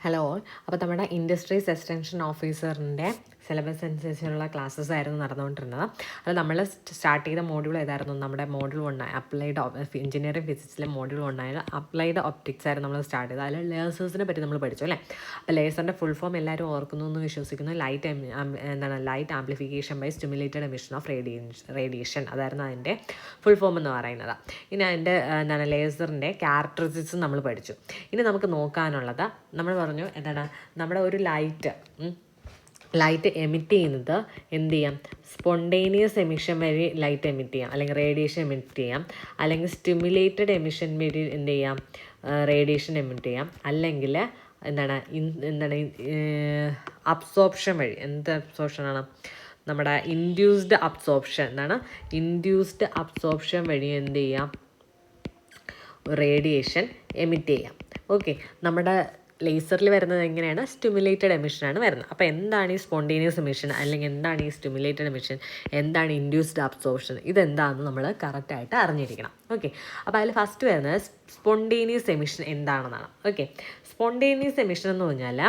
Hello. അപ്പോൾ നമ്മുടെ industries extension ഓഫീസറിൻ്റെ സിലബസ് അനുസരിച്ചുള്ള ക്ലാസ്സസ് ആയിരുന്നു നടന്നുകൊണ്ടിരുന്നത്. അത് നമ്മൾ സ്റ്റാർട്ട് ചെയ്ത മോഡ്യൂൾ ഏതായിരുന്നു? നമ്മുടെ മോഡ്യൂൾ 1 അപ്ലൈഡ് എഞ്ചിനീയറിംഗ് ഫിസിക്സിലെ മോഡ്യൂൾ 1 അപ്ലൈഡ് ഒപ്റ്റിക്സ് ആയിരുന്നു നമ്മൾ സ്റ്റാർട്ട് ചെയ്തത്. അതിൽ ലേസേഴ്സിനെ പറ്റി നമ്മൾ പഠിച്ചു അല്ലേ? അപ്പോൾ ലേസറിൻ്റെ ഫുൾ ഫോം എല്ലാവരും ഓർക്കുന്നു എന്ന് വിശ്വസിക്കുന്നു. Light amplification by stimulated emission of radiation അതായിരുന്നു അതിൻ്റെ ഫുൾ ഫോം എന്ന് പറയുന്നത്. ഇനി അതിൻ്റെ ലേസറിൻ്റെ ക്യാരക്ടറിസ്റ്റിക്സ് നമ്മൾ പഠിച്ചു. ഇനി നമുക്ക് നോക്കാനുള്ളത് നമ്മൾ പറഞ്ഞു എന്താണ്, നമ്മുടെ ഒരു ലൈറ്റ് എമിറ്റ് ചെയ്യുന്നത് എന്ത് ചെയ്യാം? സ്പോണ്ടേനിയസ് എമിഷൻ വഴി ലൈറ്റ് എമിറ്റ് ചെയ്യാം, അല്ലെങ്കിൽ റേഡിയേഷൻ എമിറ്റ് ചെയ്യാം, അല്ലെങ്കിൽ സ്റ്റിമുലേറ്റഡ് എമിഷൻ വഴി എന്ത് ചെയ്യാം? റേഡിയേഷൻ എമിറ്റ് ചെയ്യാം, അല്ലെങ്കിൽ എന്താണ് അബ്സോർപ്ഷൻ വഴി. എന്ത് അബ്സോർപ്ഷനാണ്? നമ്മുടെ ഇൻഡ്യൂസ്ഡ് അബ്സോർപ്ഷൻ വഴി എന്ത് ചെയ്യാം? റേഡിയേഷൻ എമിറ്റ് ചെയ്യാം. ഓക്കെ, നമ്മുടെ ലേസറിൽ വരുന്നത് എങ്ങനെയാണ്? സ്റ്റിമുലേറ്റഡ് എമിഷനാണ് വരുന്നത്. അപ്പോൾ എന്താണ് ഈ സ്പോണ്ടേനിയസ് എമിഷൻ, അല്ലെങ്കിൽ എന്താണ് ഈ സ്റ്റിമുലേറ്റഡ് എമിഷൻ, എന്താണ് ഇൻഡ്യൂസ്ഡ് അബ്സോർപ്ഷൻ, ഇതെന്താണെന്ന് നമ്മൾ കറക്റ്റായിട്ട് അറിഞ്ഞിരിക്കണം. ഓക്കെ, അപ്പോൾ അതിൽ ഫസ്റ്റ് വരുന്നത് സ്പോണ്ടേനിയസ് എമിഷൻ എന്താണെന്നാണ്. ഓക്കെ, സ്പോണ്ടേനിയസ് എമിഷൻ എന്ന് പറഞ്ഞാൽ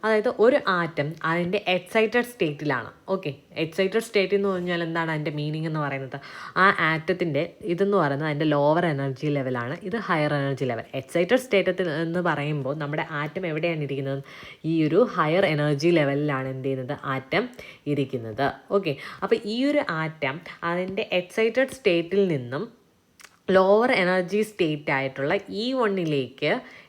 അതായത് ഒരു ആറ്റം അതിൻ്റെ എക്സൈറ്റഡ് സ്റ്റേറ്റിലാണ്. ഓക്കെ, എക്സൈറ്റഡ് സ്റ്റേറ്റ് എന്ന് പറഞ്ഞാൽ എന്താണ് അതിൻ്റെ മീനിങ് എന്ന് പറയുന്നത്? ആ ആറ്റത്തിൻ്റെ ഇതെന്ന് പറയുന്നത് അതിൻ്റെ ലോവർ എനർജി ലെവലാണ്, ഇത് higher energy level. Excited state എന്ന് പറയുമ്പോൾ നമ്മുടെ ആറ്റം എവിടെയാണ് ഇരിക്കുന്നത്? ഈ ഒരു ഹയർ എനർജി ലെവലിലാണ് എന്ത് ചെയ്യുന്നത്? ആറ്റം ഇരിക്കുന്നത്. ഓക്കെ, അപ്പോൾ ഈ ഒരു ആറ്റം അതിൻ്റെ എക്സൈറ്റഡ് സ്റ്റേറ്റിൽ നിന്നും ലോവർ എനർജി സ്റ്റേറ്റ് ആയിട്ടുള്ള E1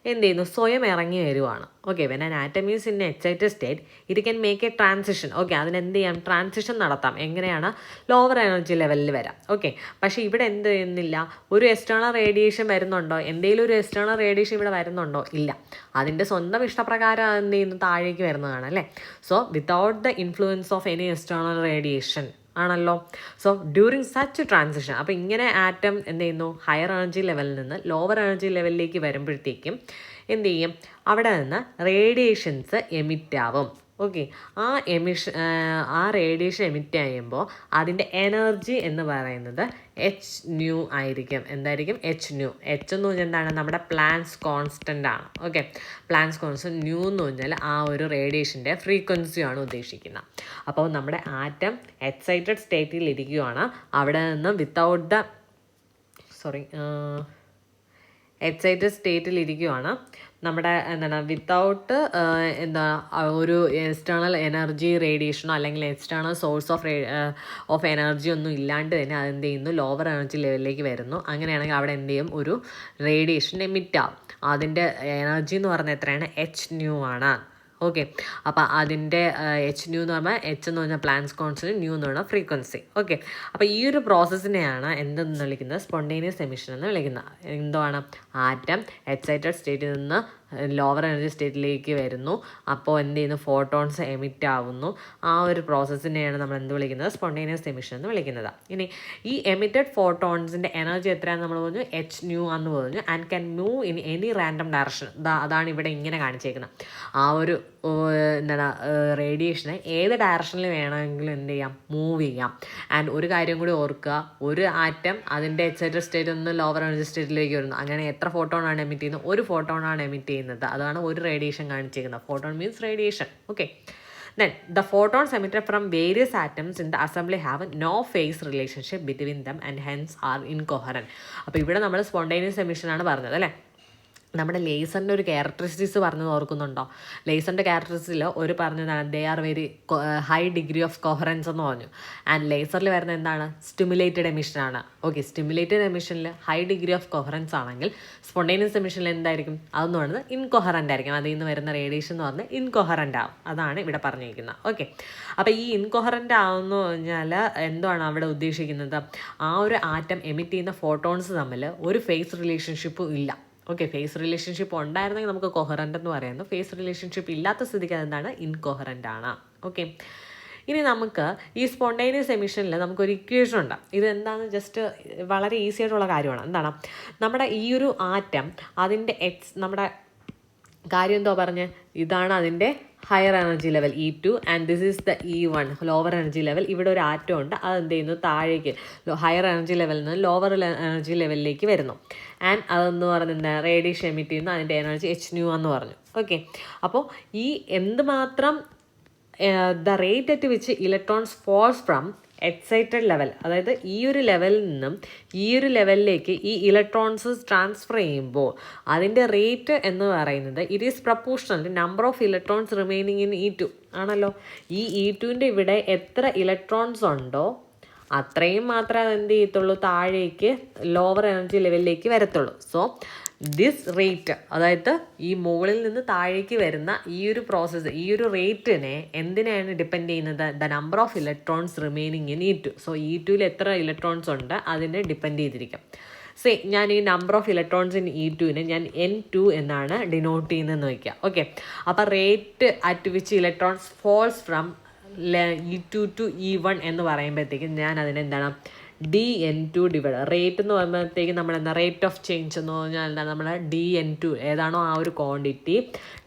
എന്ത് ചെയ്യുന്നു? സ്വയം ഇറങ്ങി വരുവാണ്. Okay, when an atom is in excited state it can make A transition. Okay, അതിനെന്ത് ചെയ്യാം? ട്രാൻസിഷൻ നടത്താം. എങ്ങനെയാണ്? ലോവർ എനർജി ലെവലിൽ വരാം. ഓക്കെ, പക്ഷേ ഇവിടെ എന്ത് ചെയ്യുന്നില്ല? ഒരു എക്സ്റ്റേണൽ റേഡിയേഷൻ വരുന്നുണ്ടോ? എന്തെങ്കിലും ഒരു എക്സ്റ്റേണൽ റേഡിയേഷൻ ഇവിടെ വരുന്നുണ്ടോ? ഇല്ല. അതിൻ്റെ സ്വന്തം ഇഷ്ടപ്രകാരം എന്ത് ചെയ്യുന്നു? താഴേക്ക് വരുന്നതാണ് അല്ലേ? So without the influence of any external radiation ആണല്ലോ. സോ ഡ്യൂറിങ് സച്ച് ട്രാൻസിഷൻ, അപ്പോൾ ഇങ്ങനെ ആറ്റം എന്ത് ചെയ്യുന്നു? ഹയർ എനർജി ലെവലിൽ നിന്ന് ലോവർ എനർജി ലെവലിലേക്ക് വരുമ്പോഴത്തേക്കും എന്ത് ചെയ്യും? അവിടെ നിന്ന് റേഡിയേഷൻസ് എമിറ്റ് ആവും. ഓക്കെ, ആ റേഡിയേഷൻ എമിറ്റ് ചെയ്യുമ്പോൾ അതിൻ്റെ എനർജി എന്ന് പറയുന്നത് hν ആയിരിക്കും. എന്തായിരിക്കും? hν. h എന്ന് പറഞ്ഞാൽ എന്താണ്? നമ്മുടെ പ്ലാങ്ക്സ് കോൺസ്റ്റൻ്റ് ആണ്. Okay, planks constant. ന്യൂ എന്ന് പറഞ്ഞാൽ ആ ഒരു റേഡിയേഷൻ്റെ ഫ്രീക്വൻസിയാണ് ഉദ്ദേശിക്കുന്നത്. അപ്പോൾ നമ്മുടെ ആറ്റം എക്സൈറ്റഡ് സ്റ്റേറ്റിൽ ഇരിക്കുകയാണ്. അവിടെ നിന്ന് എക്സൈറ്റഡ് സ്റ്റേറ്റിൽ ഇരിക്കുകയാണ്. നമ്മുടെ വിത്തൗട്ട് ഒരു എക്സ്റ്റേണൽ എനർജി റേഡിയേഷനോ അല്ലെങ്കിൽ എക്സ്റ്റേണൽ സോഴ്സ് ഓഫ് എനർജി ഒന്നും ഇല്ലാണ്ട് തന്നെ അതെന്ത് ചെയ്യുന്നു? ലോവർ എനർജി ലെവലിലേക്ക് വരുന്നു. അങ്ങനെയാണെങ്കിൽ അവിടെ എന്ത് ചെയ്യും? ഒരു റേഡിയേഷൻ എമിറ്റ് ആവും. അതിൻ്റെ എനർജി എന്ന് പറയുന്നത് എത്രയാണ്? hν ആണ്. ഓക്കെ, അപ്പോൾ അതിൻ്റെ hν എന്ന് പറഞ്ഞാൽ h എന്ന് പറഞ്ഞാൽ പ്ലാങ്ക്സ് കോൺസ്റ്റന്റ്, ന്യൂ എന്ന് പറഞ്ഞാൽ ഫ്രീക്വൻസി. ഓക്കെ, അപ്പോൾ ഈ ഒരു പ്രോസസ്സിനെയാണ് എന്തെന്ന് വിളിക്കുന്നത്? സ്പോണ്ടേനിയസ് എമിഷൻ എന്ന് വിളിക്കുന്നത്. എന്താണ്? ആറ്റം എക്സൈറ്റഡ് സ്റ്റേറ്റിൽ നിന്ന് ലോവർ എനർജി സ്റ്റേറ്റിലേക്ക് വരുന്നു. അപ്പോൾ എന്ത് ചെയ്യുന്നു? ഫോട്ടോൺസ് എമിറ്റ് ആവുന്നു. ആ ഒരു പ്രോസസ്സിനെയാണ് നമ്മൾ എന്ത് വിളിക്കുന്നത്? സ്പോണ്ടേനിയസ് എമിഷൻ എന്ന് വിളിക്കുന്നത്. ഇനി ഈ എമിറ്റഡ് ഫോട്ടോൺസിൻ്റെ എനർജി എത്രയാണെന്ന് നമ്മൾ പറഞ്ഞു? hν എന്ന് പറഞ്ഞു. And can move in any random direction. അതാണ് ഇവിടെ ഇങ്ങനെ കാണിച്ചേക്കുന്നത്. ആ ഒരു റേഡിയേഷനെ ഏത് ഡയറക്ഷനിൽ വേണമെങ്കിലും എന്ത് ചെയ്യാം? മൂവ് ചെയ്യാം. ആൻഡ് ഒരു കാര്യം കൂടി ഓർക്കുക, ഒരു ആറ്റം അതിൻ്റെ എക്സൈറ്റഡ് സ്റ്റേറ്റിൽ നിന്ന് ലോവർ എനർജി സ്റ്റേറ്റിലേക്ക് വരുന്നു. അങ്ങനെ എത്ര ഫോട്ടോണാണ് എമിറ്റ് ചെയ്യുന്നത്? ഒരു ഫോട്ടോണാണ് എമിറ്റ് ചെയ്യുന്നത്. അതാണ് ഒരു റേഡിയേഷൻ കാണിച്ചിരിക്കുന്നത്. Photon means radiation. Okay, then the photons emitted from various atoms in the assembly have no phase relationship between them and hence are incoherent. അപ്പോൾ ഇവിടെ നമ്മൾ സ്പോണ്ടേനിയസ് എമിഷൻ ആണ് പറഞ്ഞത് അല്ലേ? നമ്മുടെ ലേസറിൻ്റെ ഒരു ക്യാരക്ടറിസ്റ്റിക്സ് പറഞ്ഞത് ഓർക്കുന്നുണ്ടോ? ലേസറിൻ്റെ ക്യാരക്ടറിസ്റ്റിക്സിൽ ഒരു പറഞ്ഞതാണ് they are very high degree of coherence എന്ന് പറഞ്ഞു. ആൻഡ് ലേസറിൽ വരുന്നത് എന്താണ്? സ്റ്റിമുലേറ്റഡ് എമിഷനാണ്. ഓക്കെ, സ്റ്റിമുലേറ്റഡ് എമിഷനിൽ ഹൈ ഡിഗ്രി ഓഫ് കൊഹറൻസ് ആണെങ്കിൽ സ്പോണ്ടേനിയസ് എമിഷനിൽ എന്തായിരിക്കും? അതെന്ന് പറയുന്നത് ഇൻകൊഹറൻ്റ് ആയിരിക്കും. അതിൽ നിന്ന് വരുന്ന റേഡിയേഷൻ എന്ന് പറഞ്ഞാൽ ഇൻകൊഹറൻ്റ് ആവും. അതാണ് ഇവിടെ പറഞ്ഞിരിക്കുന്നത്. ഓക്കെ, അപ്പോൾ ഈ ഇൻകൊഹറൻ്റ് ആവുമെന്ന് പറഞ്ഞാൽ എന്താണ് അവിടെ ഉദ്ദേശിക്കുന്നത്? ആ ഒരു ആറ്റം എമിറ്റ് ചെയ്യുന്ന ഫോട്ടോൺസ് തമ്മിൽ ഒരു ഫേസ് റിലേഷൻഷിപ്പും ഇല്ല. ഓക്കെ, ഫേസ് റിലേഷൻഷിപ്പ് ഉണ്ടായിരുന്നെങ്കിൽ നമുക്ക് കൊഹറൻ്റ് എന്ന് പറയുന്നു. ഫേസ് റിലേഷൻഷിപ്പ് ഇല്ലാത്ത സ്ഥിതിക്ക് അതെന്താണ്? ഇൻകൊഹറൻ്റ് ആണ്. ഓക്കെ, ഇനി നമുക്ക് ഈ സ്പോണ്ടേനിയസ് എമിഷനിൽ നമുക്കൊരു ഇക്വേഷൻ ഉണ്ട്. ഇതെന്താണെന്ന് ജസ്റ്റ് വളരെ ഈസി ആയിട്ടുള്ള കാര്യമാണ്. എന്താണ്? നമ്മുടെ ഈ ഒരു ആറ്റം അതിൻ്റെ നമ്മുടെ കാര്യം എന്തോ പറഞ്ഞ്? ഇതാണ് അതിൻ്റെ higher energy level E2 and this is the E1 lower energy level. ഇവിടെ ഒരു ആറ്റം ഉണ്ട്, അത് എന്ത് ചെയ്യുന്നു, താഴേക്ക് ഹയർ എനർജി ലെവലിൽ നിന്ന് ലോവർ എനർജി ലെവലിലേക്ക് വരുന്നു. ആൻഡ് അതെന്ന് പറയുന്നത് റേഡിയേഷൻ എമിറ്റ് ചെയ്യുന്നു, അതിൻ്റെ എനർജി hν എന്ന് പറഞ്ഞു. ഓക്കെ, അപ്പോൾ ഈ എന്തുമാത്രം the rate at which electrons falls from excited level, അതായത് ഈ ഒരു ലെവലിൽ നിന്നും ഈ ഒരു ലെവലിലേക്ക് ഈ ഇലക്ട്രോൺസ് ട്രാൻസ്ഫർ ചെയ്യുമ്പോൾ അതിൻ്റെ റേറ്റ് എന്ന് പറയുന്നത് it is proportional to number of electrons remaining in E2 ആണല്ലോ. ഈ E2ൻ്റെ ഇവിടെ എത്ര ഇലക്ട്രോൺസ് ഉണ്ടോ അത്രയും മാത്രമേ അത് എന്ത് ചെയ്യത്തുള്ളൂ, താഴേക്ക് ലോവർ എനർജി ലെവലിലേക്ക് വരത്തുള്ളൂ. സോ ദിസ് റേറ്റ്, അതായത് ഈ മുകളിൽ നിന്ന് താഴേക്ക് വരുന്ന ഈ ഒരു പ്രോസസ്സ്, ഈ ഒരു റേറ്റിനെ എന്തിനാണ് ഡിപ്പെൻഡ് ചെയ്യുന്നത്, the number of electrons remaining in E2. So E2ൽ എത്ര ഇലക്ട്രോൺസ് ഉണ്ട് അതിനെ ഡിപ്പെൻഡ് ചെയ്തിരിക്കും. ഞാൻ ഈ നമ്പർ ഓഫ് ഇലക്ട്രോൺസ് ഇൻ E2നെ ഞാൻ N2 എന്നാണ് ഡിനോട്ട് ചെയ്യുന്നതെന്ന് വയ്ക്കുക. ഓക്കെ, അപ്പോൾ rate at which electrons falls from E2 to E1 എന്ന് പറയുമ്പോഴത്തേക്കും ഞാൻ അതിനെന്താണ് dN2 ഡിവൈഡ്, റേറ്റ് എന്ന് പറയുമ്പോഴത്തേക്കും നമ്മൾ എന്താ റേറ്റ് ഓഫ് ചേഞ്ച് എന്ന് പറഞ്ഞാൽ എന്താണ്, നമ്മൾ dN2 ഏതാണോ ആ ഒരു ക്വാണ്ടിറ്റി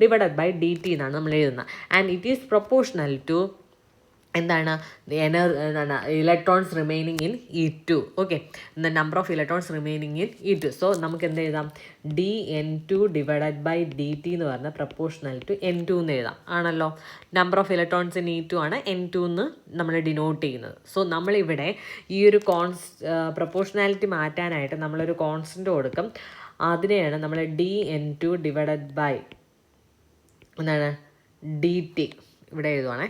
ഡിവൈഡഡ് ബൈ dt എന്നാണ് നമ്മൾ എഴുതുന്നത്. And it is proportional to എന്താണ് എന്താണ് electrons remaining in E2. Okay, the number of electrons remaining in E2. So നമുക്ക് എന്ത് എഴുതാം, dN2 ഡിവൈഡഡ് ബൈ dt എന്ന് പറഞ്ഞാൽ പ്രപ്പോർഷണൽ ടു N2 എന്ന് എഴുതാം ആണല്ലോ. Number of electrons in E2 ആണ് N2 എന്ന് നമ്മൾ ഡിനോട്ട് ചെയ്യുന്നത്. സോ നമ്മളിവിടെ ഈ ഒരു പ്രപ്പോർഷണാലിറ്റി മാറ്റാനായിട്ട് നമ്മളൊരു കോൺസ്റ്റൻ്റ് കൊടുക്കും, അതിനെയാണ് നമ്മൾ dN2 ഡിവൈഡഡ് ബൈ എന്താണ് dt ഇവിടെ എഴുതുവാണേ,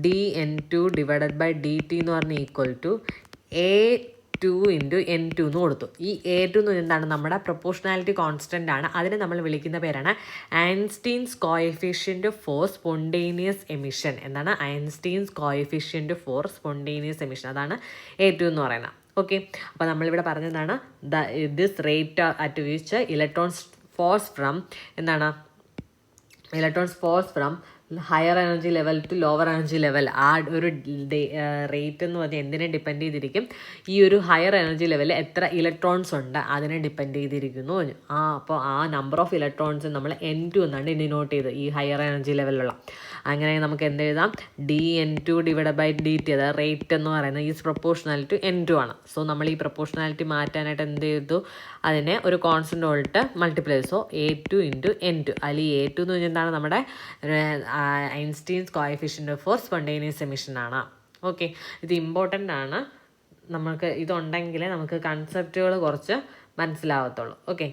dN2 ഡിവൈഡഡ് ബൈ dt എന്ന് പറഞ്ഞാൽ equal to A2 into N2 എന്ന് കൊടുത്തു. ഈ A2 എന്ന് എന്താണ്, നമ്മുടെ പ്രൊപ്പോർഷണാലിറ്റി കോൺസ്റ്റൻ്റ് ആണ്. അതിനെ നമ്മൾ വിളിക്കുന്ന പേരാണ് Einstein's coefficient for spontaneous emission. എന്താണ് Einstein's coefficient for spontaneous emission, അതാണ് A2 എന്ന് പറയുന്നത്. ഓക്കെ, അപ്പോൾ നമ്മളിവിടെ പറഞ്ഞതാണ് this rate at which electrons falls from എന്താണ് electrons falls from higher energy level to lower energy level. ആ ഒരു റേറ്റ് എന്ന് പറഞ്ഞാൽ എന്തിനെ ഡിപ്പെൻഡ് ചെയ്തിരിക്കും, ഈ ഒരു ഹയർ എനർജി ലെവലിൽ എത്ര ഇലക്ട്രോൺസ് ഉണ്ട് അതിനെ ഡിപ്പെൻഡ് ചെയ്തിരിക്കുന്നു. അപ്പോൾ ആ നമ്പർ ഓഫ് ഇലക്ട്രോൺസ് നമ്മൾ N2 എന്നാണ് ഡിനോട്ട് ചെയ്തത്, ഈ ഹയർ എനർജി ലെവലിലുള്ള. അങ്ങനെ നമുക്ക് എന്ത് എഴുതാം, dN2 ഡിവൈഡ് ബൈ dt, അതായത് റേറ്റ് എന്ന് പറയുന്നത് ഈസ് പ്രൊപ്പോർഷണൽ ടു N2 ആണ്. സോ നമ്മൾ ഈ പ്രൊപ്പോർഷണാലിറ്റി മാറ്റാനായിട്ട് എന്ത് ചെയ്തു, അതിനെ ഒരു കോൺസ്റ്റൻ്റ് കൊണ്ട് multiply. So A2 into N2, അതിൽ A2 എന്ന് പറഞ്ഞാൽ എന്താണ്, നമ്മുടെ Einstein's coefficient for spontaneous emission ആണ്. ഓക്കെ, ഇത് ഇമ്പോർട്ടൻ്റ് ആണ്, നമുക്ക് ഇതുണ്ടെങ്കിലേ നമുക്ക് കൺസെപ്റ്റുകൾ കുറച്ച് മനസ്സിലാവത്തുള്ളൂ. ഓക്കെ,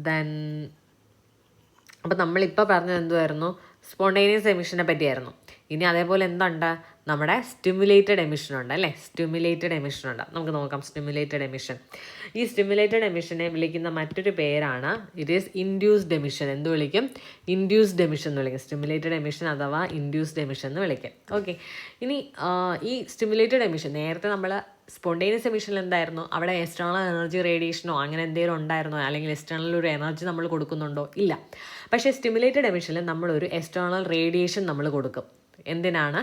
ദെൻ അപ്പോൾ നമ്മളിപ്പോൾ പറഞ്ഞത് എന്തുമായിരുന്നു, സ്പോണ്ടേനിയസ് എമിഷനെ പറ്റിയായിരുന്നു. ഇനി അതേപോലെ എന്തുണ്ട്, നമ്മുടെ സ്റ്റിമുലേറ്റഡ് എമിഷൻ ഉണ്ട് അല്ലേ, സ്റ്റിമുലേറ്റഡ് എമിഷൻ ഉണ്ട്. നമുക്ക് നോക്കാം സ്റ്റിമുലേറ്റഡ് എമിഷൻ. ഈ സ്റ്റിമുലേറ്റഡ് എമിഷനെ വിളിക്കുന്ന മറ്റൊരു പേരാണ് ഇറ്റ് ഈസ് ഇൻഡ്യൂസ്ഡ് എമിഷൻ. എന്ത് വിളിക്കും, ഇൻഡ്യൂസ്ഡ് എമിഷൻ എന്ന് വിളിക്കും. സ്റ്റിമുലേറ്റഡ് എമിഷൻ അഥവാ ഇൻഡ്യൂസ്ഡ് എമിഷൻ എന്ന് വിളിക്കും. ഓക്കെ, ഇനി ഈ സ്റ്റിമുലേറ്റഡ് എമിഷൻ, നേരത്തെ നമ്മൾ സ്പോണ്ടേനിയസ് എമിഷനിൽ എന്തായിരുന്നു, അവിടെ എക്സ്റ്റേണൽ എനർജി റേഡിയേഷനോ അങ്ങനെ എന്തെങ്കിലും ഉണ്ടായിരുന്നോ, അല്ലെങ്കിൽ എക്സ്റ്റേണൽ ഒരു എനർജി നമ്മൾ കൊടുക്കുന്നുണ്ടോ, ഇല്ല. പക്ഷേ സ്റ്റിമുലേറ്റഡ് എമിഷനിൽ നമ്മളൊരു എക്സ്റ്റേണൽ റേഡിയേഷൻ നമ്മൾ കൊടുക്കും. എന്തിനാണ്,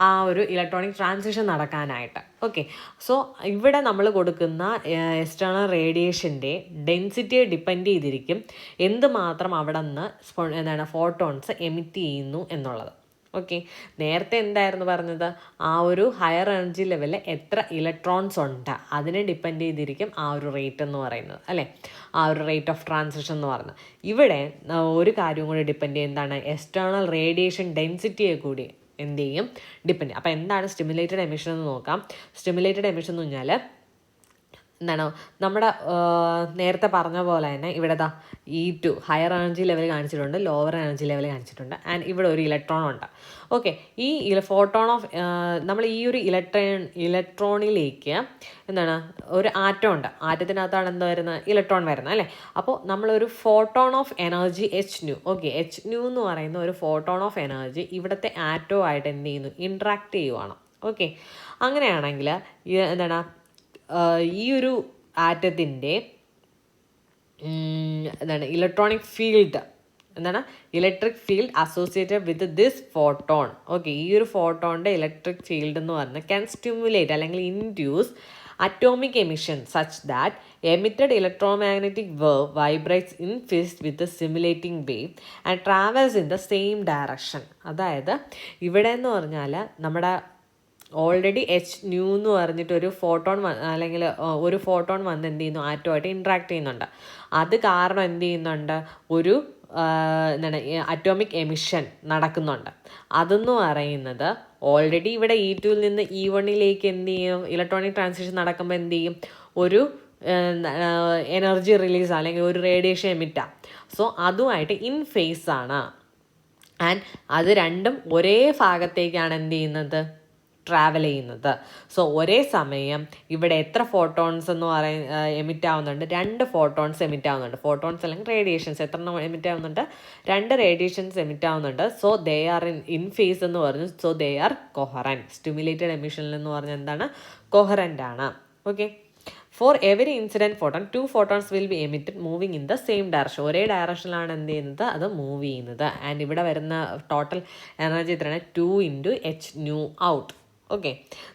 ആ ഒരു ഇലക്ട്രോണിക് ട്രാൻസിഷൻ നടക്കാനായിട്ട്. ഓക്കെ, സോ ഇവിടെ നമ്മൾ കൊടുക്കുന്ന എക്സ്റ്റേണൽ റേഡിയേഷൻ്റെ ഡെൻസിറ്റിയെ ഡിപ്പെൻഡ് ചെയ്തിരിക്കും എന്തുമാത്രം അവിടെ നിന്ന് എന്താണ് ഫോട്ടോൺസ് എമിറ്റ് ചെയ്യുന്നു എന്നുള്ളത്. ഓക്കെ, നേരത്തെ എന്തായിരുന്നു പറഞ്ഞത്, ആ ഒരു ഹയർ എനർജി ലെവലിൽ എത്ര ഇലക്ട്രോൺസ് ഉണ്ട് അതിനെ ഡിപ്പെൻഡ് ചെയ്തിരിക്കും ആ ഒരു റേറ്റ് എന്ന് പറയുന്നത് അല്ലേ, ആ ഒരു റേറ്റ് ഓഫ് ട്രാൻസിഷൻ എന്ന് പറയുന്നത്. ഇവിടെ ഒരു കാര്യം കൂടി ഡിപ്പെൻഡ് ചെയ്യും, എന്താണ്, എക്സ്റ്റേണൽ റേഡിയേഷൻ ഡെൻസിറ്റിയെ കൂടി എന്ത് ചെയ്യും, ഡിപ്പെൻഡ്. അപ്പോൾ എന്താണ് സ്റ്റിമുലേറ്റഡ് എമിഷൻ എന്ന് നോക്കാം. സ്റ്റിമുലേറ്റഡ് എമിഷൻ എന്ന് പറഞ്ഞാൽ എന്താണ്, നമ്മുടെ നേരത്തെ പറഞ്ഞ പോലെ തന്നെ ഇവിടെ E2 ഹയർ എനർജി ലെവൽ കാണിച്ചിട്ടുണ്ട്, ലോവർ എനർജി ലെവൽ കാണിച്ചിട്ടുണ്ട്. ആൻഡ് ഇവിടെ ഒരു ഇലക്ട്രോൺ ഉണ്ട്. ഓക്കെ, ഈ ഫോട്ടോൺ ഓഫ് നമ്മൾ ഈ ഒരു ഇലക്ട്രോണിലേക്ക് എന്താണ് ഒരു ആറ്റം ഉണ്ട്, ആറ്റത്തിനകത്താണ് എന്താ വരുന്നത്, ഇലക്ട്രോൺ വരുന്നത് അല്ലേ. അപ്പോൾ നമ്മളൊരു photon of energy hν. Okay, hν എന്ന് പറയുന്ന ഒരു ഫോട്ടോൺ ഓഫ് എനർജി ഇവിടുത്തെ ആറ്റോ ആയിട്ട് എന്ത് ചെയ്യുന്നു, ഇൻട്രാക്ട് ചെയ്യുവാണ്. ഓക്കെ, അങ്ങനെയാണെങ്കിൽ എന്താണ്, ഈ ഒരു ആറ്റത്തിൻ്റെ എന്താണ് ഇലക്ട്രോണിക് ഫീൽഡ്, എന്താണ് electric field associated with this photon. Okay, ഈ ഒരു ഫോട്ടോണിൻ്റെ ഇലക്ട്രിക് ഫീൽഡ് എന്ന് പറഞ്ഞാൽ ക്യാൻ സ്റ്റിമുലേറ്റ് അല്ലെങ്കിൽ induce atomic emission such that emitted electromagnetic wave vibrates in phase with the stimulating wave and travels in the same direction. അതായത് ഇവിടെ എന്ന് പറഞ്ഞാൽ നമ്മുടെ ഓൾറെഡി എച്ച് ന്യൂ എന്ന് പറഞ്ഞിട്ട് ഒരു ഫോട്ടോൺ അല്ലെങ്കിൽ ഒരു ഫോട്ടോൺ വന്ന് എന്ത് ചെയ്യുന്നു, ആറ്റോമായിട്ട് ഇൻട്രാക്ട് ചെയ്യുന്നുണ്ട്. അത് കാരണം എന്ത് ചെയ്യുന്നുണ്ട്, ഒരു എന്താണ് അറ്റോമിക് എമിഷൻ നടക്കുന്നുണ്ട്. അതെന്ന് പറയുന്നത് ഓൾറെഡി ഇവിടെ E2 നിന്ന് E1 എന്ത് ചെയ്യും, ഇലക്ട്രോണിക് ട്രാൻസിഷൻ നടക്കുമ്പോൾ എന്ത് ചെയ്യും, ഒരു എനർജി റിലീസ് അല്ലെങ്കിൽ ഒരു റേഡിയേഷൻ എമിറ്റാ. സോ അതുമായിട്ട് ഇൻ ഫേസ് ആണ്. ആൻഡ് അത് രണ്ടും ഒരേ ഭാഗത്തേക്കാണ് എന്ത് ചെയ്യുന്നത്, ട്രാവൽ ചെയ്യുന്നത്. സോ ഒരേ സമയം ഇവിടെ എത്ര ഫോട്ടോൺസ് എന്ന് എമിറ്റ് ആവുന്നുണ്ട്, 2 ഫോട്ടോൺസ് എമിറ്റ് ആവുന്നുണ്ട്. ഫോട്ടോൺസ് അല്ലെങ്കിൽ റേഡിയേഷൻസ് എത്ര എമിറ്റ് ആവുന്നുണ്ട്, 2 റേഡിയേഷൻസ് എമിറ്റ് ആവുന്നുണ്ട്. So they are in phase എന്ന് പറഞ്ഞു. So they are coherent. Stimulated എമിഷനിൽ എന്ന് പറഞ്ഞാൽ എന്താണ്, കൊഹറൻ്റ് ആണ്. Okay. For every incident photon 2 photons will be emitted moving in the same direction. ഒരേ ഡയറക്ഷനിലാണ് എന്ത് ചെയ്യുന്നത്, അത് മൂവ് ചെയ്യുന്നത്. ആൻഡ് ഇവിടെ വരുന്ന ടോട്ടൽ എനർജി എത്രയാണ്, 2 × h nu out. Okay,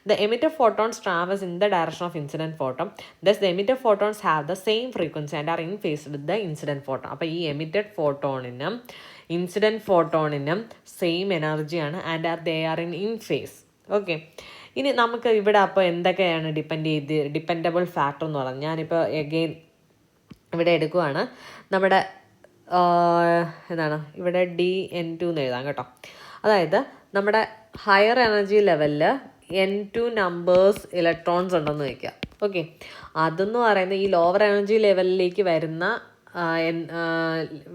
the emitted photons travels in the direction of incident photon. Thus, the emitted photons have the same frequency and are in phase with the incident photon. അപ്പോൾ ഈ emitted photoninum incident ഫോട്ടോണിനും same എനർജിയാണ് and they are in phase. Okay. ഇനി നമുക്ക് ഇവിടെ അപ്പോൾ എന്തൊക്കെയാണ് dependable factor എന്ന് പറഞ്ഞാൽ, ഞാനിപ്പോൾ എഗെയിൻ ഇവിടെ എടുക്കുവാണ്. നമ്മുടെ എന്താണ് ഇവിടെ DN2 എന്ന് എഴുതാം കേട്ടോ. അതായത് നമ്മുടെ ഹയർ എനർജി ലെവലിൽ N2 നമ്പേഴ്സ് ഇലക്ട്രോൺസ് ഉണ്ടെന്ന് വയ്ക്കുക. ഓക്കെ. അതെന്ന് പറയുന്നത് ഈ ലോവർ എനർജി ലെവലിലേക്ക്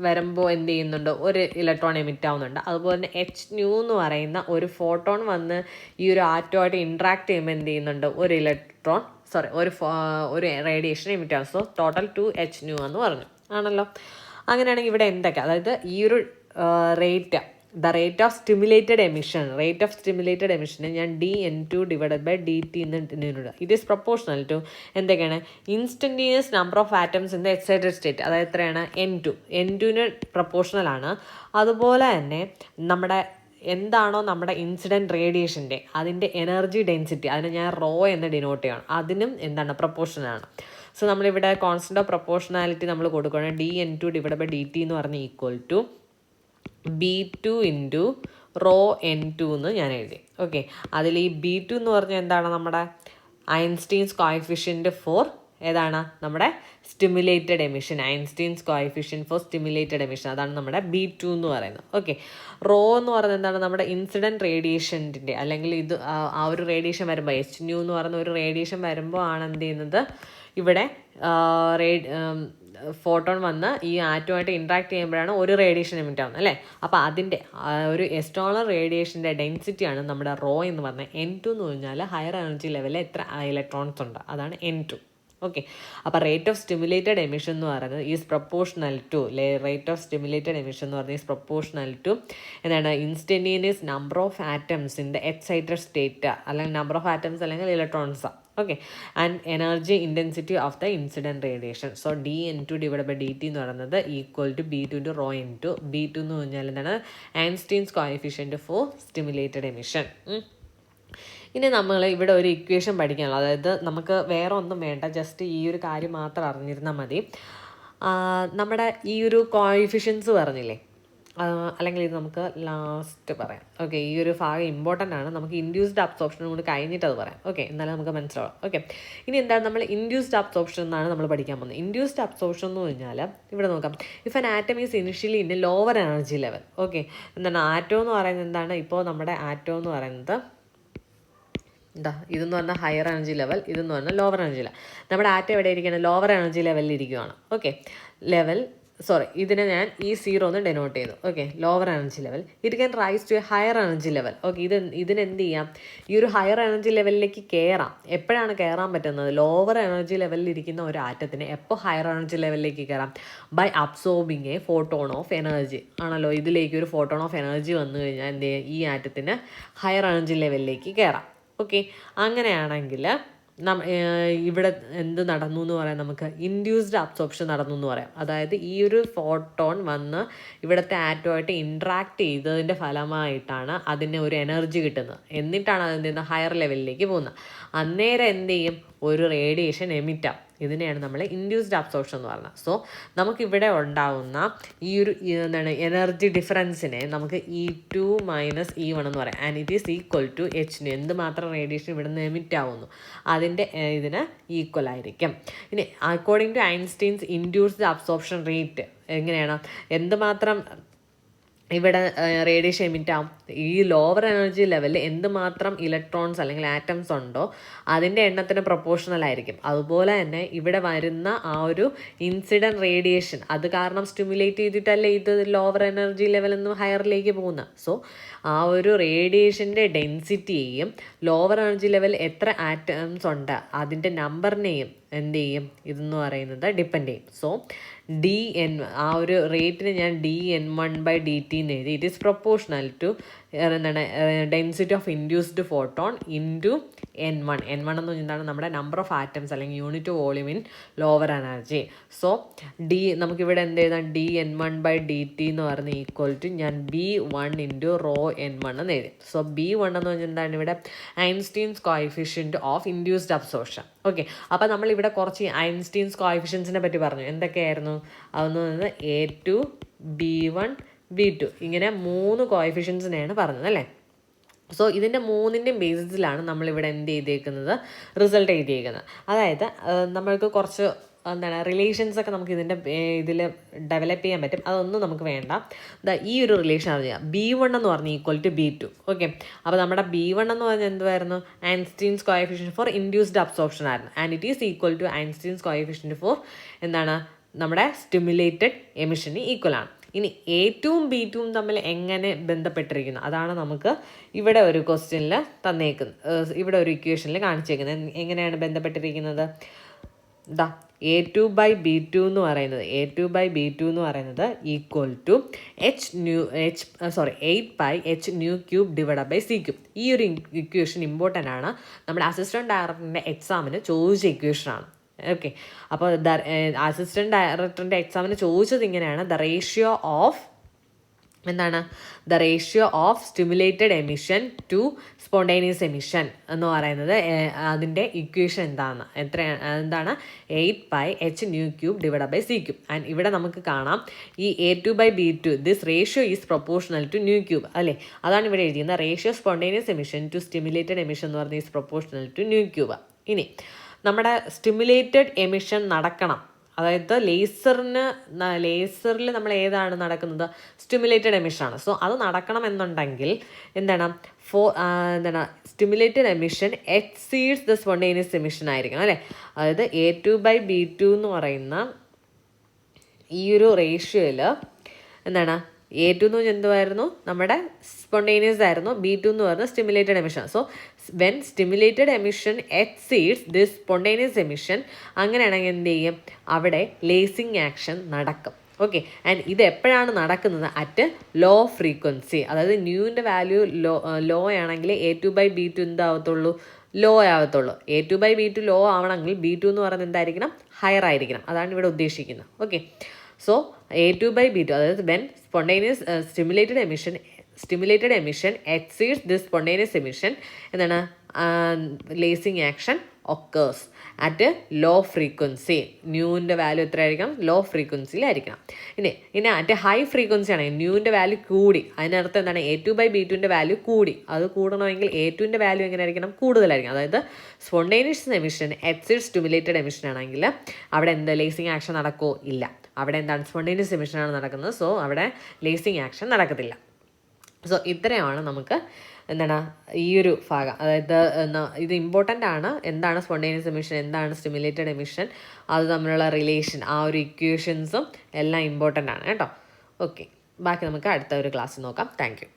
വരുമ്പോൾ എന്ത് ചെയ്യുന്നുണ്ട്, ഒരു ഇലക്ട്രോൺ എമിറ്റ് ആവുന്നുണ്ട്. അതുപോലെ തന്നെ എച്ച് ന്യൂ എന്ന് പറയുന്ന ഒരു ഫോട്ടോൺ വന്ന് ഈ ഒരു ആറ്റോമായിട്ട് ഇൻട്രാക്ട് ചെയ്യുമ്പോൾ എന്ത് ചെയ്യുന്നുണ്ട്, ഒരു റേഡിയേഷൻ എമിറ്റ് ആവും. സോ ടോട്ടൽ 2 h nu എന്ന് പറഞ്ഞു ആണല്ലോ. അങ്ങനെയാണെങ്കിൽ ഇവിടെ എന്തൊക്കെ, അതായത് ഈ ഒരു റേറ്റ് ഓഫ് സ്റ്റിമുലേറ്റഡ് എമിഷനെ ഞാൻ DN2 / dt എന്ന് ഇറ്റ് ഈസ് പ്രൊപ്പോർഷണൽ ടു എന്തൊക്കെയാണ്, instantaneous number of atoms in the excited state. അതായത് എത്രയാണ്, N2 പ്രൊപ്പോർഷണൽ ആണ്. അതുപോലെ തന്നെ നമ്മുടെ എന്താണോ നമ്മുടെ ഇൻസിഡൻറ്റ് റേഡിയേഷൻ്റെ അതിൻ്റെ എനർജി ഡെൻസിറ്റി, അതിനെ ഞാൻ റോ എന്ന് ഡിനോട്ട് ചെയ്യണം, അതിനും എന്താണ്, പ്രൊപ്പോർഷനാണ്. സോ നമ്മളിവിടെ കോൺസ്റ്റൻ്റ് ഓഫ് പ്രൊപ്പോർഷണാലിറ്റി നമ്മൾ കൊടുക്കുകയാണ്. DN2 / dt എന്ന് പറഞ്ഞ് equal to B2 × raw N2 എന്ന് ഞാൻ എഴുതി. ഓക്കെ. അതിൽ ഈ B2 എന്ന് പറഞ്ഞാൽ എന്താണ്, നമ്മുടെ ഐൻസ്റ്റീൻസ് കോഎഫിഷ്യൻറ്റ് ഫോർ ഏതാണ്, നമ്മുടെ stimulated emission. Einstein's coefficient for stimulated emission, അതാണ് നമ്മുടെ B2 എന്ന് പറയുന്നത്. ഓക്കെ. റോ എന്ന് പറയുന്നത് എന്താണ്, നമ്മുടെ ഇൻസിഡൻറ്റ് റേഡിയേഷൻ്റെ അല്ലെങ്കിൽ ഇത് ആ ഒരു റേഡിയേഷൻ വരുമ്പോൾ h nu എന്ന് പറയുന്ന ഒരു റേഡിയേഷൻ വരുമ്പോൾ ആണ് എന്ത് ചെയ്യുന്നത്, ഇവിടെ ഫോട്ടോൺ വന്ന് ഈ ആറ്റുമായിട്ട് ഇൻട്രാക്ട് ചെയ്യുമ്പോഴാണ് ഒരു റേഡിയേഷൻ എമിറ്റ് ആവുന്നത് അല്ലേ. അപ്പോൾ അതിൻ്റെ ഒരു എക്സ്റ്റേണൽ റേഡിയേഷൻ്റെ ഡെൻസിറ്റിയാണ് നമ്മുടെ റോ എന്ന് പറഞ്ഞാൽ. N2 എന്ന് പറഞ്ഞാൽ ഹയർ എനർജി ലെവലിൽ എത്ര ഇലക്ട്രോൺസ് ഉണ്ട്, അതാണ് N2. ഓക്കെ. അപ്പോൾ റേറ്റ് ഓഫ് സ്റ്റിമുലേറ്റഡ് എമിഷൻ എന്ന് പറയുന്നത് ഈസ് പ്രൊപ്പോർഷണൽ ടു എന്താണ്, instantaneous number of atoms in the excited state, അല്ലെങ്കിൽ നമ്പർ ഓഫ് ആറ്റംസ് അല്ലെങ്കിൽ electrons. Okay. And energy intensity of the incident radiation. So DN2 / dt എന്ന് പറയുന്നത് equal to B2 × raw N2. B2 എന്ന് പറഞ്ഞാൽ എന്താണ്, Einstein's coefficient for stimulated emission. ഇനി നമ്മൾ ഇവിടെ ഒരു ഇക്വേഷൻ പഠിക്കാനുള്ളൂ. അതായത് നമുക്ക് വേറെ ഒന്നും വേണ്ട, ജസ്റ്റ് ഈ ഒരു കാര്യം മാത്രം അറിഞ്ഞിരുന്നാൽ മതി. നമ്മുടെ ഈ ഒരു കോഎഫിഷ്യൻസ് പറഞ്ഞില്ലേ, അല്ലെങ്കിൽ ഇത് നമുക്ക് ലാസ്റ്റ് പറയാം. ഓക്കെ. ഈ ഒരു ഭാഗം ഇമ്പോർട്ടൻ്റ് ആണ്. നമുക്ക് ഇൻഡ്യൂസ്ഡ് അബ്സോർപ്ഷനും കൂടി കഴിഞ്ഞിട്ട് അത് പറയാം. ഓക്കെ. എന്നാലും നമുക്ക് മനസ്സിലാവും. ഓക്കെ. ഇനി എന്താണ് നമ്മൾ ഇൻഡ്യൂസ്ഡ് അബ്സോർപ്ഷൻ എന്നാണ് നമ്മൾ പഠിക്കാൻ പോകുന്നത്. ഇൻഡ്യൂസ്ഡ് അബ്സോർപ്ഷൻ എന്ന് പറഞ്ഞാൽ ഇവിടെ നോക്കാം, if an atom is initially in lower energy level. Okay. എന്താണ് ആറ്റം എന്ന് പറയുന്നത്, എന്താണ് ഇപ്പോൾ നമ്മുടെ ആറ്റം എന്ന് പറയുന്നത് ഇതെന്ന് പറഞ്ഞാൽ ഹയർ എനർജി ലെവൽ, ഇതെന്ന് പറഞ്ഞാൽ ലോവർ എനർജി ലെവൽ. നമ്മുടെ ആറ്റം എവിടെ ഇരിക്കുകയാണ്, ലോവർ എനർജി ലെവലിൽ ഇരിക്കുകയാണ്. ഓക്കെ. ഇതിനെ ഞാൻ E0 എന്ന് ഡെനോട്ട് ചെയ്തു. Okay. Lower energy level. It can rise to a higher energy level. Okay. ഇതിനെന്ത് ചെയ്യാം, ഈ ഒരു ഹയർ എനർജി ലെവലിലേക്ക് കയറാം. എപ്പോഴാണ് കയറാൻ പറ്റുന്നത്, ലോവർ എനർജി ലെവലിൽ ഇരിക്കുന്ന ഒരു ആറ്റത്തിന് എപ്പോൾ ഹയർ എനർജി ലെവലിലേക്ക് കയറാം, by absorbing a photon of energy ആണല്ലോ. ഇതിലേക്ക് ഒരു ഫോട്ടോൺ ഓഫ് എനർജി വന്നു കഴിഞ്ഞാൽ എന്ത് ചെയ്യും, ഈ ആറ്റത്തിന് ഹയർ എനർജി ലെവലിലേക്ക് കയറാം. ഓക്കെ. അങ്ങനെയാണെങ്കിൽ ഇവിടെ എന്ത് നടന്നു എന്ന് പറയാം, നമുക്ക് ഇൻഡ്യൂസ്ഡ് അബ്സോർപ്ഷൻ നടന്നു എന്ന് പറയാം. അതായത് ഈ ഒരു ഫോട്ടോൺ വന്ന് ഇവിടുത്തെ ആറ്റോമായിട്ട് ഇൻട്രാക്ട് ചെയ്തതിൻ്റെ ഫലമായിട്ടാണ് അതിന് ഒരു എനർജി കിട്ടുന്നത്. എന്നിട്ടാണ് അതിൽ നിന്ന് ഹയർ ലെവലിലേക്ക് പോകുന്നത്. അന്നേരം എന്ത് ചെയ്യും, ഒരു റേഡിയേഷൻ എമിറ്റാവും. ഇതിനെയാണ് നമ്മൾ ഇൻഡ്യൂസ്ഡ് അബ്സോർപ്ഷൻ എന്ന് പറയുന്നത്. സോ നമുക്കിവിടെ ഉണ്ടാവുന്ന ഈ ഒരു എനർജി ഡിഫറൻസിനെ നമുക്ക് E2 - E1 എന്ന് പറയാം. And it is equal to H. എന്തുമാത്രം റേഡിയേഷൻ ഇവിടെ നിന്ന് എമിറ്റ് ആവുന്നു അതിൻ്റെ ഇതിന് ഈക്വൽ ആയിരിക്കും. ഇനി according to Einstein's induced absorption rate എങ്ങനെയാണ്, എന്തുമാത്രം ഇവിടെ റേഡിയേഷൻ എമിറ്റ് ആവും, ഈ ലോവർ എനർജി ലെവലിൽ എന്തുമാത്രം ഇലക്ട്രോൺസ് അല്ലെങ്കിൽ ആറ്റംസ് ഉണ്ടോ അതിൻ്റെ എണ്ണത്തിന് പ്രൊപ്പോർഷണൽ ആയിരിക്കും. അതുപോലെ തന്നെ ഇവിടെ വരുന്ന ആ ഒരു ഇൻസിഡൻറ്റ് റേഡിയേഷൻ അത് കാരണം സ്റ്റിമുലേറ്റ് ചെയ്തിട്ടല്ലേ ഇത് ലോവർ എനർജി ലെവലിൽ നിന്ന് ഹയറിലേക്ക് പോകുന്നത്. സോ ആ ഒരു റേഡിയേഷൻ്റെ ഡെൻസിറ്റിയെയും ലോവർ എനർജി ലെവൽ എത്ര ആറ്റംസ് ഉണ്ട് അതിൻ്റെ നമ്പറിനെയും എന്ത് ചെയ്യും, ഇതെന്ന് പറയുന്നത് ഡിപ്പെൻഡ് ചെയ്യും. സോ dN ആ ഒരു റേറ്റിന് ഞാൻ dN1/dt എന്ന് എഴുതി. It is proportional to density of induced photon into N1. N1 എന്ന് പറഞ്ഞാൽ എന്താണ്, നമ്മുടെ നമ്പർ ഓഫ് ആറ്റംസ് അല്ലെങ്കിൽ unit volume in lower energy. So നമുക്കിവിടെ എന്ത് എഴുതാം, dN1/dt എന്ന് പറഞ്ഞ് ഈക്വൽ ടു ഞാൻ B1 × ρN1 എന്ന് എഴുതി. സോ B1 എന്ന് പറഞ്ഞാൽ എന്താണ്, ഇവിടെ Einstein's coefficient of induced absorption. Okay, അപ്പോൾ നമ്മളിവിടെ കുറച്ച് ഐൻസ്റ്റീൻസ് കോഎഫിഷ്യൻസിനെ പറ്റി പറഞ്ഞു. എന്തൊക്കെയായിരുന്നു അതെന്ന്, A2, B1, B2 ഇങ്ങനെ 3 കോഎഫിഷ്യൻസിനെയാണ് പറഞ്ഞത് അല്ലേ. സോ ഇതിൻ്റെ മൂന്നിൻ്റെയും ബേസിസിലാണ് നമ്മളിവിടെ എന്ത് ചെയ്തേക്കുന്നത്, റിസൾട്ട് എഴുതിയേക്കുന്നത്. അതായത് നമ്മൾക്ക് കുറച്ച് റിലേഷൻസ് ഒക്കെ നമുക്ക് ഇതിൽ ഡെവലപ്പ് ചെയ്യാൻ പറ്റും. അതൊന്നും നമുക്ക് വേണ്ട. ഈ ഒരു റിലേഷൻ അറിയാം, B1 എന്ന് പറഞ്ഞാൽ ഈക്വൽ ടു B2. ഓക്കെ, അപ്പോൾ നമ്മുടെ B1 എന്ന് പറഞ്ഞാൽ എന്തുവായിരുന്നു, Einstein's coefficient for induced absorption ആയിരുന്നു. And it is equal to Einstein's coefficient for എന്താണ്, നമ്മുടെ സ്റ്റിമുലേറ്റഡ് എമിഷന് ഈക്വൽ ആണ്. ഇനി A2ഉം B2ഉം തമ്മിൽ എങ്ങനെ ബന്ധപ്പെട്ടിരിക്കുന്നു അതാണ് നമുക്ക് ഇവിടെ ഒരു ക്വസ്റ്റ്യനിൽ തന്നേക്കുന്നത്, ഇവിടെ ഒരു ഇക്വേഷനിൽ കാണിച്ചേക്കുന്നത്. എങ്ങനെയാണ് ബന്ധപ്പെട്ടിരിക്കുന്നത്, A2/B2 എന്ന് പറയുന്നത് ഈക്വൽ ടു 8πh⁴ ഈ ഒരു ഇക്വേഷൻ ഇമ്പോർട്ടൻ്റ് ആണ്. നമ്മുടെ അസിസ്റ്റൻറ്റ് ഡയറക്ടറിൻ്റെ എക്സാമിന് ചോദിച്ച ഇക്വേഷനാണ്. ഓക്കെ, അപ്പോൾ അസിസ്റ്റൻറ്റ് ഡയറക്ടറിൻ്റെ എക്സാമിന് ചോദിച്ചത് ഇങ്ങനെയാണ്, the ratio of stimulated emission to spontaneous emission എന്ന് പറയുന്നത് അതിൻ്റെ ഇക്വേഷൻ എന്താണ് 8πh⁴ ആൻഡ് ഇവിടെ നമുക്ക് കാണാം ഈ A2/B2 this ratio is proportional to ν³ അല്ലേ. അതാണ് ഇവിടെ എഴുതിയത്, ratio spontaneous emission to stimulated emission എന്ന് പറഞ്ഞാൽ ഈസ് പ്രൊപ്പോർഷണൽ ടു ν³. ഇനി നമ്മുടെ സ്റ്റിമുലേറ്റഡ് എമിഷൻ നടക്കണം, അതായത് ലേസറിൽ നമ്മൾ ഏതാണ് നടക്കുന്നത്, സ്റ്റിമുലേറ്റഡ് എമിഷനാണ്. സോ അത് നടക്കണമെന്നുണ്ടെങ്കിൽ എന്താണ് stimulated emission exceeds the spontaneous emission ആയിരിക്കണം അല്ലേ. അതായത് A2/B2 എന്ന് പറയുന്ന ഈ ഒരു റേഷ്യോയിൽ എന്താണ്, A2 എന്ന് പറഞ്ഞാൽ എന്തുമായിരുന്നു, നമ്മുടെ സ്പോണ്ടേനിയസ് ആയിരുന്നു. B2 എന്ന് പറഞ്ഞാൽ stimulated emission. So when stimulated emission exceeds this spontaneous emission, അങ്ങനെയാണെങ്കിൽ എന്ത് ചെയ്യും, അവിടെ ലേസിങ് ആക്ഷൻ നടക്കും. ഓക്കെ, ആൻഡ് ഇത് എപ്പോഴാണ് നടക്കുന്നത്, അറ്റ് ലോ ഫ്രീക്വൻസി. അതായത് ന്യൂവിൻ്റെ വാല്യൂ ലോ ആണെങ്കിൽ A2/B2 എന്താവത്തുള്ളൂ, ലോ ആവത്തുള്ളൂ. A2/B2 ലോ ആവണമെങ്കിൽ B2 എന്ന് പറയുന്നത് എന്തായിരിക്കണം, ഹയർ ആയിരിക്കണം. അതാണ് ഇവിടെ ഉദ്ദേശിക്കുന്നത്. ഓക്കെ, സോ A2/B2 അതായത് when stimulated emission exceeds this spontaneous emission എന്താണ്, lasing action occurs at low frequency. ന്യൂവിൻ്റെ വാല്യൂ എത്ര ആയിരിക്കണം, ലോ ഫ്രീക്വൻസിയിലായിരിക്കണം. ഇനി അറ്റ് ഹൈ ഫ്രീക്വൻസി ആണെങ്കിൽ ന്യൂവിൻ്റെ വാല്യൂ കൂടി, അതിനർത്ഥം എന്താണ്, A2/B2ൻ്റെ വാല്യൂ കൂടി. അത് കൂടണമെങ്കിൽ A2ൻ്റെ വാല്യൂ എങ്ങനെ ആയിരിക്കണം, കൂടുതലായിരിക്കും. അതായത് spontaneous emission exceed stimulated emission ആണെങ്കിൽ അവിടെ ലേസിങ് ആക്ഷൻ നടക്കുമോ, ഇല്ല. അവിടെ എന്താണ്, സ്പോണ്ടേനിയസ് എമിഷനാണ് നടക്കുന്നത്. സോ അവിടെ ലേസിങ് ആക്ഷൻ നടക്കത്തില്ല. സോ ഇത്രയാണ് നമുക്ക് ഈ ഒരു ഭാഗം. അതായത് ഇത് ഇമ്പോർട്ടൻ്റ് ആണ്, എന്താണ് സ്പോണ്ടേനിയസ് എമിഷൻ, എന്താണ് സ്റ്റിമുലേറ്റഡ് എമിഷൻ, അത് തമ്മിലുള്ള റിലേഷൻ, ആ ഒരു ഇക്വേഷൻസും എല്ലാം ഇമ്പോർട്ടൻ്റ് ആണ് കേട്ടോ. ഓക്കെ, ബാക്കി നമുക്ക് അടുത്ത ഒരു ക്ലാസ്സിൽ നോക്കാം. Thank you.